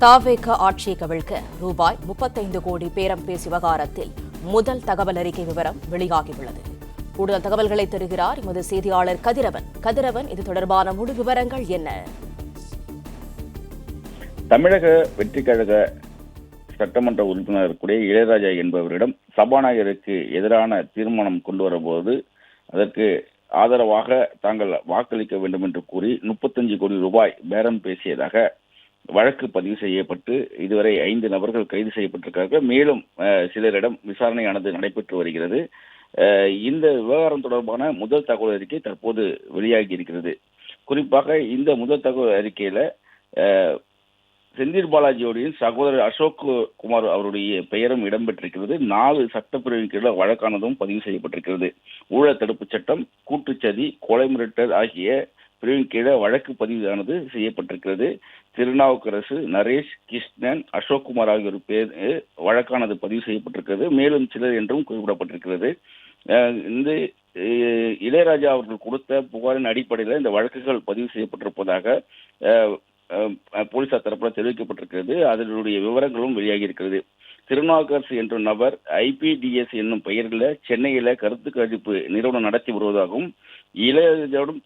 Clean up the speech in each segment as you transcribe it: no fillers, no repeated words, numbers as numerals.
தாவேக ஆட்சியை கவிழ்க்க ரூபாய் 35 கோடி பேரம் பேசி விவகாரத்தில் முதல் தகவல் அறிக்கை விவரம் வெளியாகியுள்ளது. கூடுதல் தகவல்களை தருகிறார் எமது செய்தியாளர் கதிரவன். இது தொடர்பான முழு விவரங்கள் என்ன? தமிழக வெற்றிக் கழக சட்டமன்ற உறுப்பினர் கூடிய இளையராஜா என்பவரிடம் சபாநாயகருக்கு எதிரான தீர்மானம் கொண்டு வரும்போது அதற்கு ஆதரவாக தாங்கள் வாக்களிக்க வேண்டும் என்று கூறி 35 கோடி ரூபாய் பேரம் பேசியதாக வழக்கு பதிவு செய்யப்பட்டு இதுவரை 5 நபர்கள் கைது செய்யப்பட்டிருக்கிறார்கள். மேலும் சிலரிடம் விசாரணையானது நடைபெற்று வருகிறது. இந்த விவகாரம் தொடர்பான முதல் தகவல் அறிக்கை தற்போது வெளியாகி இருக்கிறது. குறிப்பாக இந்த முதல் தகவல் அறிக்கையில செந்தில் பாலாஜியோடைய சகோதரர் அசோக் குமார் அவருடைய பெயரும் இடம்பெற்றிருக்கிறது. 4 சட்டப்பிரிவின் கீழ வழக்கானதும் பதிவு செய்யப்பட்டிருக்கிறது. ஊழல் தடுப்பு சட்டம், கூட்டுச்சதி, கொலை மிரட்டல் ஆகிய பிரிவின் கீழ வழக்கு பதிவானது செய்யப்பட்டிருக்கிறது. திருநாவுக்கரசு, நரேஷ், கிருஷ்ணன், அசோக்குமார் ஆகியோர் பேர் வழக்கானது பதிவு செய்யப்பட்டிருக்கிறது. மேலும் சிலர் என்றும் குறிப்பிடப்பட்டிருக்கிறது. இந்த இளையராஜா அவர்கள் கொடுத்த புகாரின் அடிப்படையில் இந்த வழக்குகள் பதிவு செய்யப்பட்டிருப்பதாக போலீசார் தரப்பில் தெரிவிக்கப்பட்டிருக்கிறது. அதனுடைய விவரங்களும் வெளியாகி இருக்கிறது. திருநாவுக்கரசு என்ற நபர் IPDS என்னும் பெயரில் சென்னையில கருத்து கணிப்பு நிறுவனம் நடத்தி வருவதாகவும் இளையராஜாவுடன்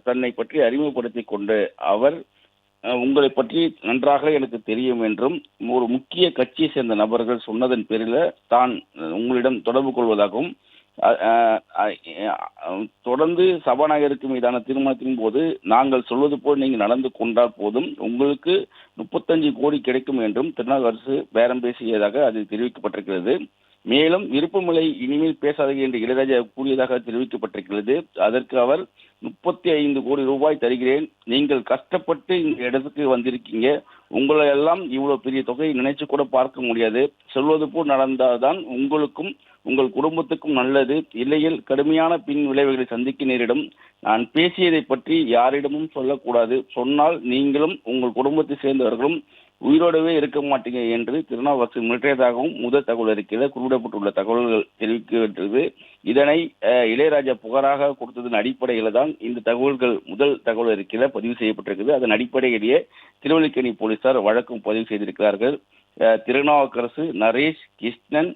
தன்னை பற்றி அறிமுகப்படுத்திக் கொண்டு அவர் உங்களை பற்றி நன்றாக எனக்கு தெரியும் என்றும் ஒரு முக்கிய கட்சியை சேர்ந்த நபர்கள் சொன்னதன் பேரில் தான் உங்களிடம் தொடர்பு கொள்வதாகவும் தொடர்ந்து சபாநாயகருக்கு மீதான தீர்மானத்தின் போது நாங்கள் சொல்வது போல் நீங்கள் நடந்து கொண்டால் போதும் உங்களுக்கு 35 கோடி கிடைக்கும் என்றும் திருநாவுக்கரசு பேரம் பேசியதாக அது தெரிவிக்கப்பட்டிருக்கிறது. மேலும் விருப்பமில்லை, இனிமேல் பேசாதீர்கள் என்று இளையராஜா கூறியதாக தெரிவிக்கப்பட்டிருக்கிறது. அதற்கு அவர் 35 கோடி ரூபாய் தருகிறேன், நீங்கள் கஷ்டப்பட்டு இந்த இடத்துக்கு வந்திருக்கீங்க, உங்களை எல்லாம் இவ்வளவு பெரிய தொகையை நினைச்சு கூட பார்க்க முடியாது, சொல்வது போல் நடந்தால்தான் உங்களுக்கும் உங்கள் குடும்பத்துக்கும் நல்லது, இல்லையில் கடுமையான பின் விளைவுகளை சந்திக்க நேரிடும், நான் பேசியதை பற்றி யாரிடமும் சொல்லக்கூடாது, சொன்னால் நீங்களும் உங்கள் குடும்பத்தை சேர்ந்தவர்களும் உயிரோடவே இருக்க மாட்டீங்க என்று திருநாவுக்கரசு மிரட்டியதாகவும் முதல் தகவல் அறிக்கையில் குறிப்பிடப்பட்டுள்ள தகவல்கள் தெரிவிக்கின்றது. இதனை இளையராஜா புகாராக கொடுத்ததன் அடிப்படையில் தான் இந்த தகவல்கள் முதல் தகவல் அறிக்கையில் பதிவு செய்யப்பட்டிருக்கிறது. அதன் அடிப்படையிலேயே திருவல்லிக்கேணி போலீசார் வழக்கும் பதிவு செய்திருக்கிறார்கள். திருநாவுக்கரசு, நரேஷ், கிருஷ்ணன்,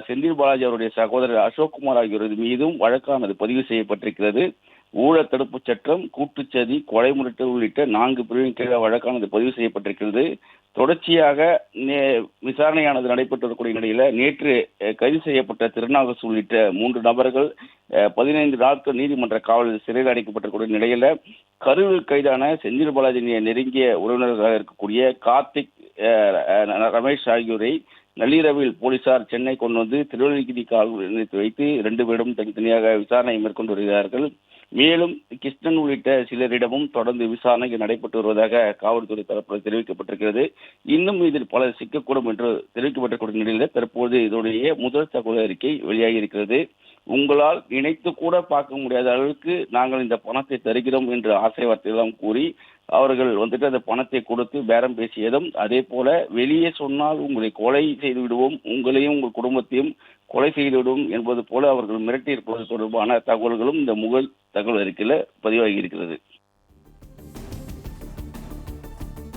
செந்தில் பாலாஜி அவருடைய சகோதரர் அசோக்குமார் ஆகியோரது மீதும் வழக்கானது பதிவு செய்யப்பட்டிருக்கிறது. ஊழல் தடுப்பு சட்டம், கூட்டுச்சதி, கொலை மிரட்டல் உள்ளிட்ட 4 பிரிவின் கீழ வழக்கானது பதிவு செய்யப்பட்டிருக்கிறது. தொடர்ச்சியாக விசாரணையானது நடைபெற்று வரக்கூடிய நிலையில நேற்று கைது செய்யப்பட்ட திருநாவுக்கரசு உள்ளிட்ட 3 நபர்கள் 15 நாட்கள் நீதிமன்ற காவலில் சிறையில் அடைக்கப்பட்டிருக்கூடிய நிலையில கரூரில் கைதான செந்தில் பாலாஜி நெருங்கிய உறவினர்களாக இருக்கக்கூடிய கார்த்திக், ரமேஷ் ஆகியோரை நள்ளிரவில் போலீசார் சென்னை கொண்டு வந்து திருவல்லிக்கேணி காவல் நிலையத்தில் வைத்து 2 பேரும் தனித்தனியாக விசாரணை மேற்கொண்டு வருகிறார்கள். மேலும் கிருஷ்ணன் உள்ளிட்ட சிலரிடமும் தொடர்ந்து விசாரணை நடைபெற்று வருவதாக காவல்துறை தரப்பில் தெரிவிக்கப்பட்டிருக்கிறது. இன்னும் இதில் பலர் சிக்கக்கூடும் என்று தெரிவிக்கப்பட்டிருக்கூடிய நிலையில் தற்போது இதனுடைய முதல் தகவல் அறிக்கை வெளியாகி இருக்கிறது. உங்களால் நினைத்து கூட பார்க்க முடியாத அளவுக்கு நாங்கள் இந்த பணத்தை தருகிறோம் என்று ஆசை வார்த்தையெல்லாம் கூறி அவர்கள் அந்த பணத்தை கொடுத்து பேரம் பேசியதும், அதே போல வெளியே சொன்னால் உங்களை கொலை செய்து விடுவோம், உங்களையும் உங்கள் குடும்பத்தையும் கொலை செய்து விடுவோம் என்பது போல அவர்கள் மிரட்டியிருப்பது தொடர்பான தகவல்களும் இந்த முதல் தகவல் அறிக்கையில் பதிவாகி இருக்கிறது.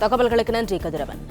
தகவல்களுக்கு நன்றி கதிரவன்.